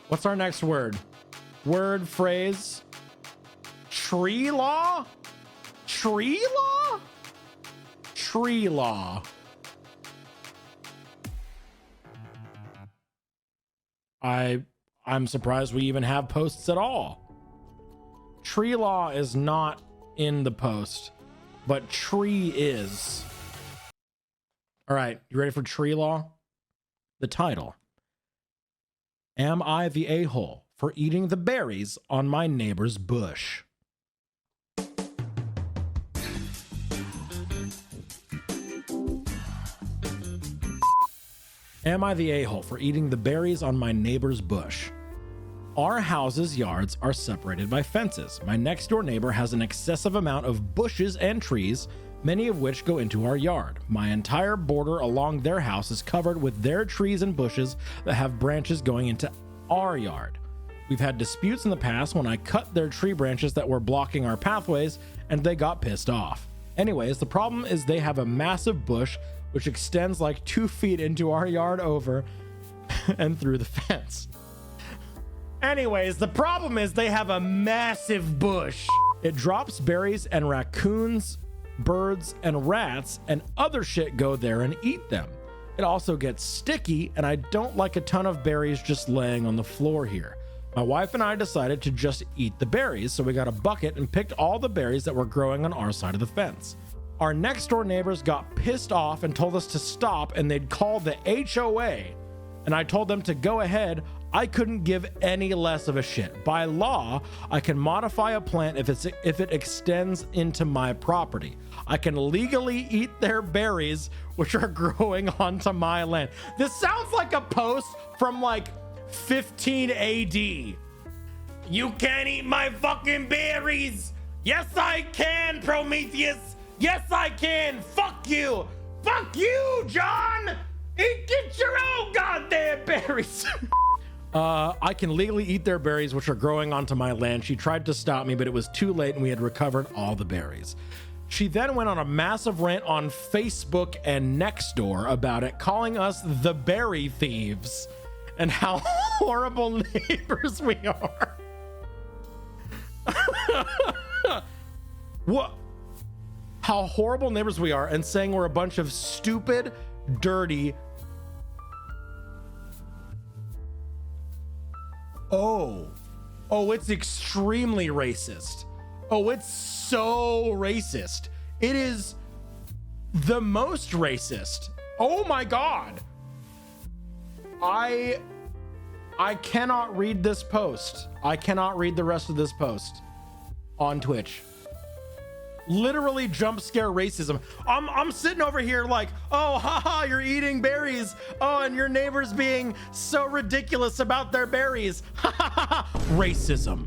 What's our next word? Word, phrase. Tree law? Tree law? Tree law. I'm surprised we even have posts at all. Tree law is not in the post, but tree is. All right, you ready for tree law? The title. Am I the a-hole for eating the berries on my neighbor's bush? Am I the a-hole for eating the berries on my neighbor's bush? Our house's yards are separated by fences. My next door neighbor has an excessive amount of bushes and trees, many of which go into our yard. My entire border along their house is covered with their trees and bushes that have branches going into our yard. We've had disputes in the past when I cut their tree branches that were blocking our pathways, and they got pissed off. Anyways, the problem is they have a massive bush which extends like 2 feet into our yard over and through the fence. Anyways, the problem is they have a massive bush. It drops berries, and raccoons, birds, and rats and other shit go there and eat them. It also gets sticky, and I don't like a ton of berries just laying on the floor here. My wife and I decided to just eat the berries, so we got a bucket and picked all the berries that were growing on our side of the fence. Our next door neighbors got pissed off and told us to stop, and they'd call the HOA. And I told them to go ahead. I couldn't give any less of a shit. By law, I can modify a plant if it extends into my property. I can legally eat their berries, which are growing onto my land. This sounds like a post from like 15 AD. You can't eat my fucking berries. Yes, I can, Prometheus. Yes, I can. Fuck you. Fuck you, John. Get your own goddamn berries. I can legally eat their berries, which are growing onto my land. She tried to stop me, but it was too late, and we had recovered all the berries. She then went on a massive rant on Facebook and Nextdoor about it, calling us the berry thieves and how horrible neighbors we are. What? How horrible neighbors we are, and saying we're a bunch of stupid, dirty. Oh, it's extremely racist. Oh, it's so racist. It is the most racist. Oh my God. I cannot read this post. I cannot read the rest of this post on Twitch. Literally jump scare racism. I'm sitting over here like, oh, haha, you're eating berries. Oh, and your neighbor's being so ridiculous about their berries. Ha ha ha. Racism.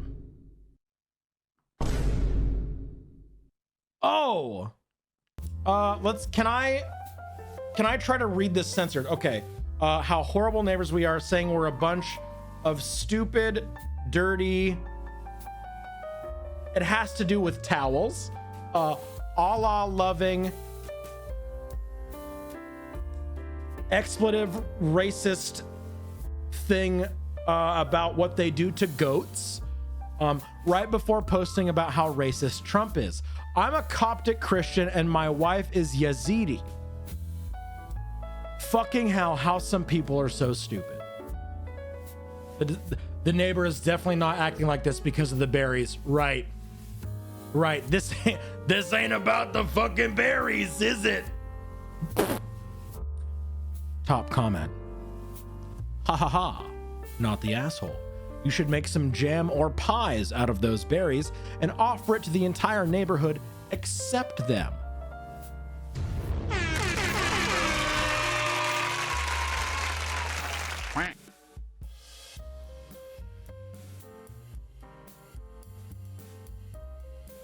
Oh, can I try to read this censored? Okay. How horrible neighbors we are, saying we're a bunch of stupid, dirty. It has to do with towels. Allah loving, expletive, racist thing about what they do to goats. Right before posting about how racist Trump is. I'm a Coptic Christian and my wife is Yazidi. Fucking hell, how some people are so stupid. The neighbor is definitely not acting like this because of the berries. Right. This ain't about the fucking berries, is it? Top comment. Ha ha ha. Not the asshole. You should make some jam or pies out of those berries and offer it to the entire neighborhood except them.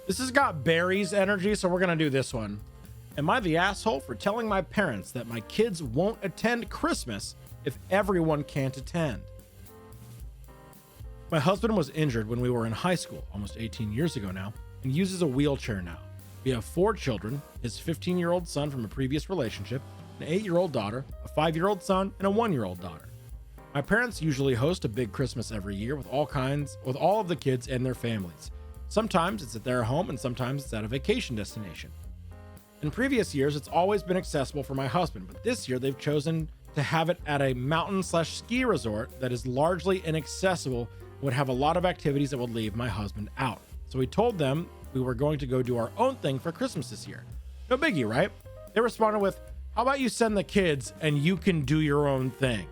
This has got berries energy, so we're gonna do this one. Am I the asshole for telling my parents that my kids won't attend Christmas if everyone can't attend? My husband was injured when we were in high school, almost 18 years ago now, and uses a wheelchair now. We have 4 children, his 15-year-old son from a previous relationship, an 8-year-old daughter, a 5-year-old son, and a 1-year-old daughter. My parents usually host a big Christmas every year with all of the kids and their families. Sometimes it's at their home and sometimes it's at a vacation destination. In previous years, it's always been accessible for my husband, but this year they've chosen to have it at a mountain/ski resort that is largely inaccessible, would have a lot of activities that would leave my husband out. So we told them we were going to go do our own thing for Christmas this year. No biggie, right? They responded with, how about you send the kids and you can do your own thing?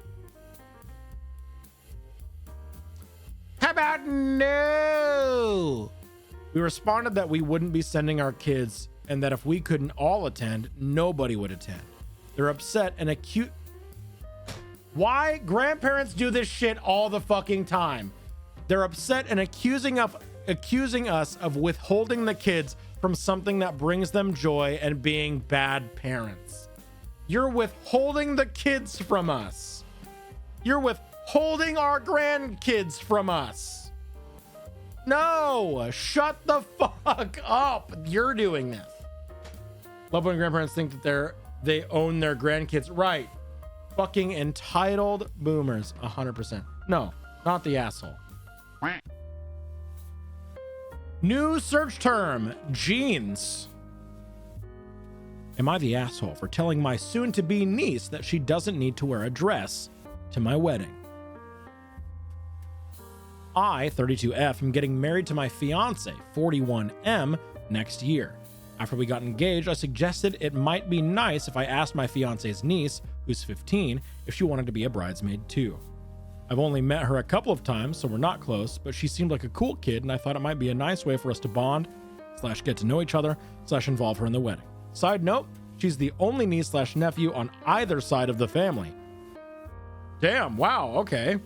How about no? We responded that we wouldn't be sending our kids and that if we couldn't all attend, nobody would attend. They're upset and acute. Why? Grandparents do this shit all the fucking time. They're upset and accusing us of withholding the kids from something that brings them joy and being bad parents. You're withholding the kids from us. You're withholding our grandkids from us. No, shut the fuck up. You're doing this. Love when grandparents think that they own their grandkids. Right. Fucking entitled boomers. 100%. No, not the asshole. New search term, jeans. Am I the asshole for telling my soon-to-be niece that she doesn't need to wear a dress to my wedding? I, 32F, am getting married to my fiance, 41M, next year. After we got engaged, I suggested it might be nice if I asked my fiance's niece, who's 15, if she wanted to be a bridesmaid too. I've only met her a couple of times, so we're not close, but she seemed like a cool kid, and I thought it might be a nice way for us to bond, / get to know each other, / involve her in the wedding. Side note, she's the only niece / nephew on either side of the family. Damn, wow, okay.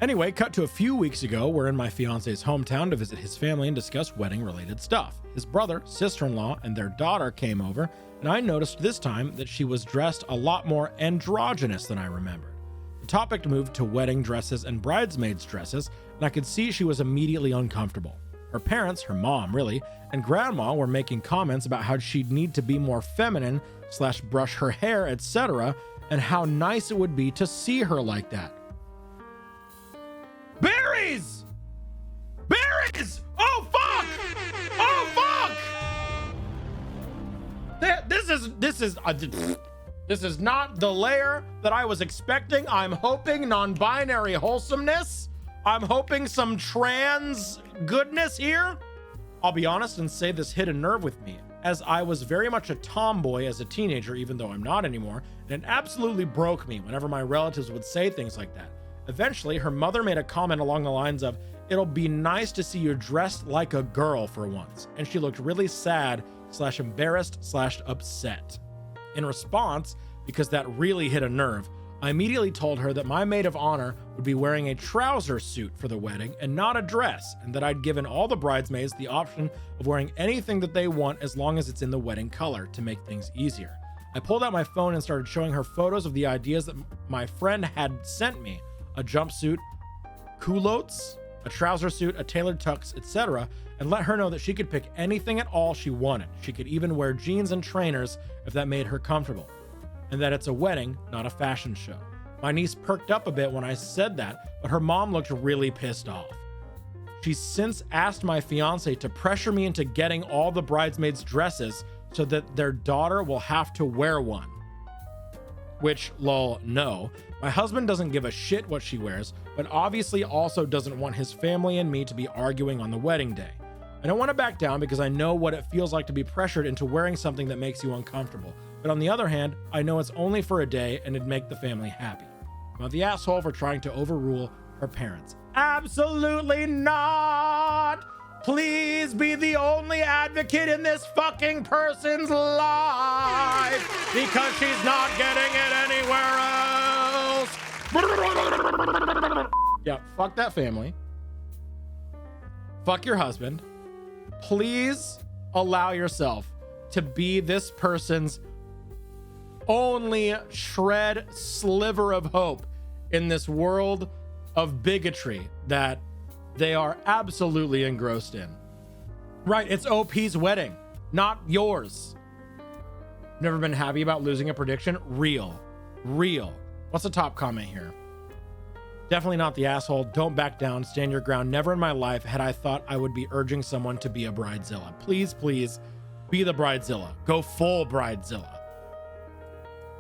Anyway, cut to a few weeks ago, we're in my fiance's hometown to visit his family and discuss wedding-related stuff. His brother, sister-in-law, and their daughter came over, and I noticed this time that she was dressed a lot more androgynous than I remembered. The topic moved to wedding dresses and bridesmaids' dresses, and I could see she was immediately uncomfortable. Her parents, her mom really, and grandma were making comments about how she'd need to be more feminine / brush her hair, etc., and how nice it would be to see her like that. Berries! Berries! Oh fuck! Oh fuck! This is not the layer that I was expecting. I'm hoping non-binary wholesomeness. I'm hoping some trans goodness here. I'll be honest and say this hit a nerve with me, as I was very much a tomboy as a teenager, even though I'm not anymore, and it absolutely broke me whenever my relatives would say things like that. Eventually, her mother made a comment along the lines of, "It'll be nice to see you dressed like a girl for once," and she looked really sad / embarrassed / upset. In response, because that really hit a nerve, I immediately told her that my maid of honor would be wearing a trouser suit for the wedding and not a dress, and that I'd given all the bridesmaids the option of wearing anything that they want as long as it's in the wedding color to make things easier. I pulled out my phone and started showing her photos of the ideas that my friend had sent me: a jumpsuit, culottes, a trouser suit, a tailored tux, etc., and let her know that she could pick anything at all she wanted. She could even wear jeans and trainers if that made her comfortable. And that it's a wedding, not a fashion show. My niece perked up a bit when I said that, but her mom looked really pissed off. She's since asked my fiance to pressure me into getting all the bridesmaids' dresses so that their daughter will have to wear one. Which, lol, no. My husband doesn't give a shit what she wears, but obviously also doesn't want his family and me to be arguing on the wedding day. I don't want to back down because I know what it feels like to be pressured into wearing something that makes you uncomfortable. But on the other hand, I know it's only for a day and it'd make the family happy. I'm not the asshole for trying to overrule her parents. Absolutely not! Please be the only advocate in this fucking person's life because she's not getting it anywhere else. Yeah, fuck that family. Fuck your husband. Please allow yourself to be this person's only sliver of hope in this world of bigotry that they are absolutely engrossed in. Right, it's OP's wedding, not yours. Never been happy about losing a prediction? Real. What's the top comment here? Definitely not the asshole. Don't back down. Stand your ground. Never in my life had I thought I would be urging someone to be a bridezilla. Please, please be the bridezilla. Go full bridezilla.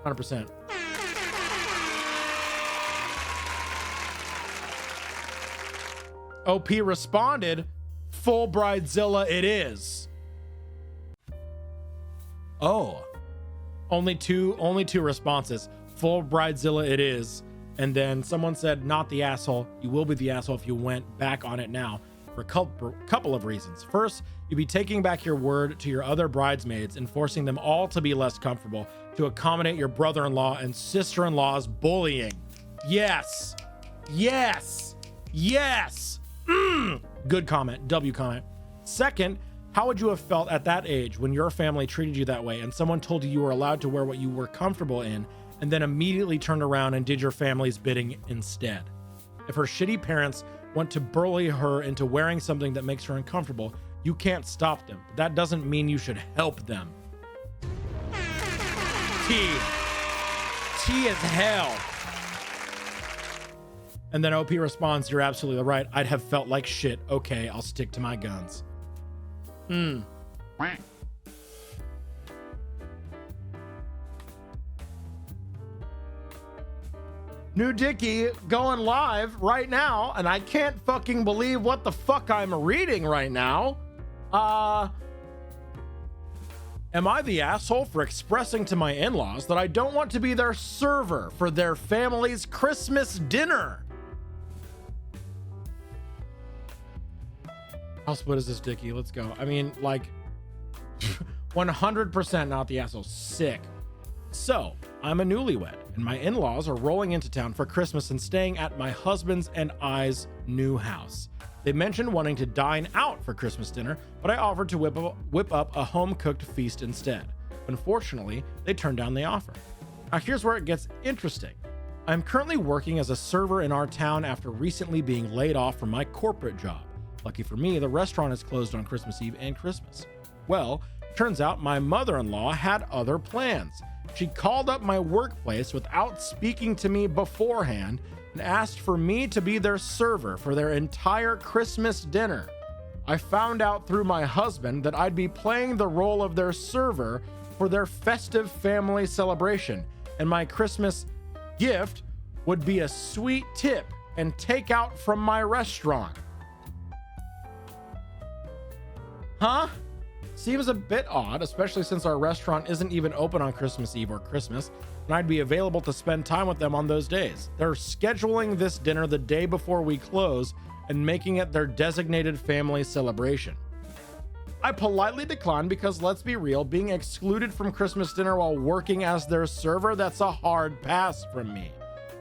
100%. OP responded, full bridezilla it is. Oh, only two responses. Full bridezilla it is. And then someone said, not the asshole. You will be the asshole if you went back on it now for a couple of reasons. First, you'd be taking back your word to your other bridesmaids and forcing them all to be less comfortable to accommodate your brother-in-law and sister-in-law's bullying. Yes. Yes. Yes. Good comment. W comment. Second, how would you have felt at that age when your family treated you that way and someone told you you were allowed to wear what you were comfortable in and then immediately turned around and did your family's bidding instead? If her shitty parents want to bully her into wearing something that makes her uncomfortable, you can't stop them. But that doesn't mean you should help them. T as hell. And then OP responds, you're absolutely right. I'd have felt like shit. Okay, I'll stick to my guns. New Dicky going live right now, and I can't fucking believe what the fuck I'm reading right now. Am I the asshole for expressing to my in-laws that I don't want to be their server for their family's Christmas dinner? How split is this, Dicky? Let's go. I mean, like, 100% not the asshole. Sick. So, I'm a newlywed, and my in-laws are rolling into town for Christmas and staying at my husband's and I's new house. They mentioned wanting to dine out for Christmas dinner, but I offered to whip up a home-cooked feast instead. Unfortunately, they turned down the offer. Now, here's where it gets interesting. I'm currently working as a server in our town after recently being laid off from my corporate job. Lucky for me, the restaurant is closed on Christmas Eve and Christmas. Well, turns out my mother-in-law had other plans. She called up my workplace without speaking to me beforehand and asked for me to be their server for their entire Christmas dinner. I found out through my husband that I'd be playing the role of their server for their festive family celebration, and my Christmas gift would be a sweet tip and takeout from my restaurant. Huh? Seems a bit odd, especially since our restaurant isn't even open on Christmas Eve or Christmas, and I'd be available to spend time with them on those days. They're scheduling this dinner the day before we close and making it their designated family celebration. I politely declined because, let's be real, being excluded from Christmas dinner while working as their server, that's a hard pass from me.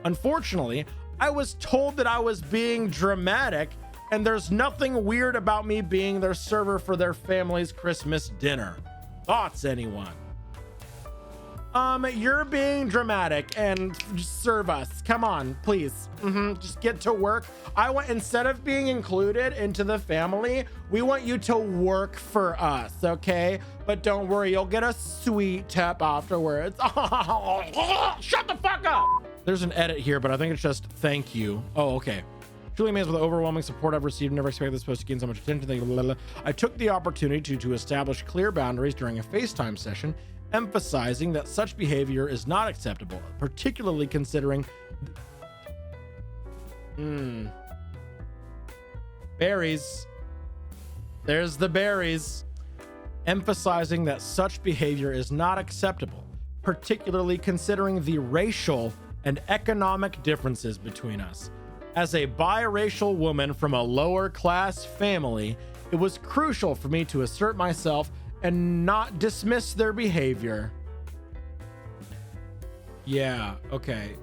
Unfortunately, I was told that I was being dramatic, and there's nothing weird about me being their server for their family's Christmas dinner. Thoughts, anyone? You're being dramatic and just serve us. Come on, please. Just get to work. Instead of being included into the family, we want you to work for us, okay? But don't worry, you'll get a sweet tip afterwards. Shut the fuck up. There's an edit here, but I think it's just thank you. Oh, okay. Truly amazed with the overwhelming support I've received. Never expected this post to gain so much attention. Thank you. I took the opportunity to establish clear boundaries during a FaceTime session, emphasizing that such behavior is not acceptable, particularly considering berries. There's the berries. Emphasizing that such behavior is not acceptable, particularly considering the racial and economic differences between us. As a biracial woman from a lower class family, it was crucial for me to assert myself and not dismiss their behavior. Yeah, okay.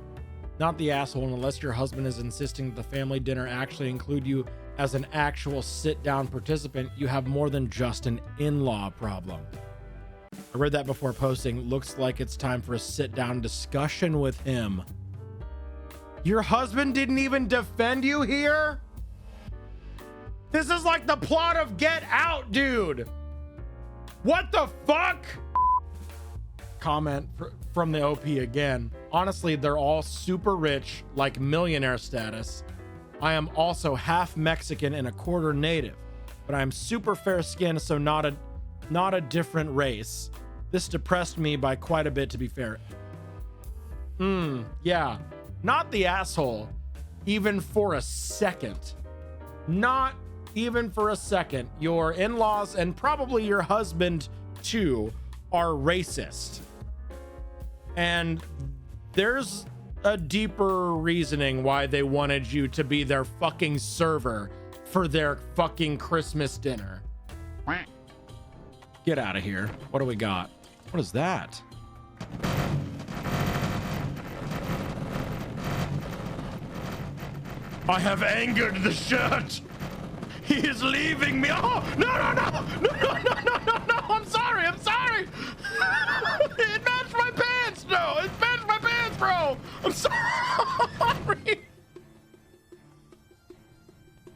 Not the asshole unless your husband is insisting that the family dinner actually include you as an actual sit-down participant. You have more than just an in-law problem. I read that before posting. Looks like it's time for a sit-down discussion with him. Your husband didn't even defend you here? This is like the plot of Get Out, dude. What the fuck? comment from the OP again. Honestly, they're all super rich, like millionaire status. I am also half Mexican and a quarter native, but I'm super fair skinned, so not a different race. This depressed me by quite a bit, to be fair. Yeah, not the asshole, even for a second. Not even for a second. Your in-laws and probably your husband too are racist. And there's a deeper reasoning why they wanted you to be their fucking server for their fucking Christmas dinner. Get out of here. What do we got? What is that? I have angered the shirt. He is leaving me. Oh, no. I'm sorry. It matched my pants. No, it matched my pants, bro. I'm sorry.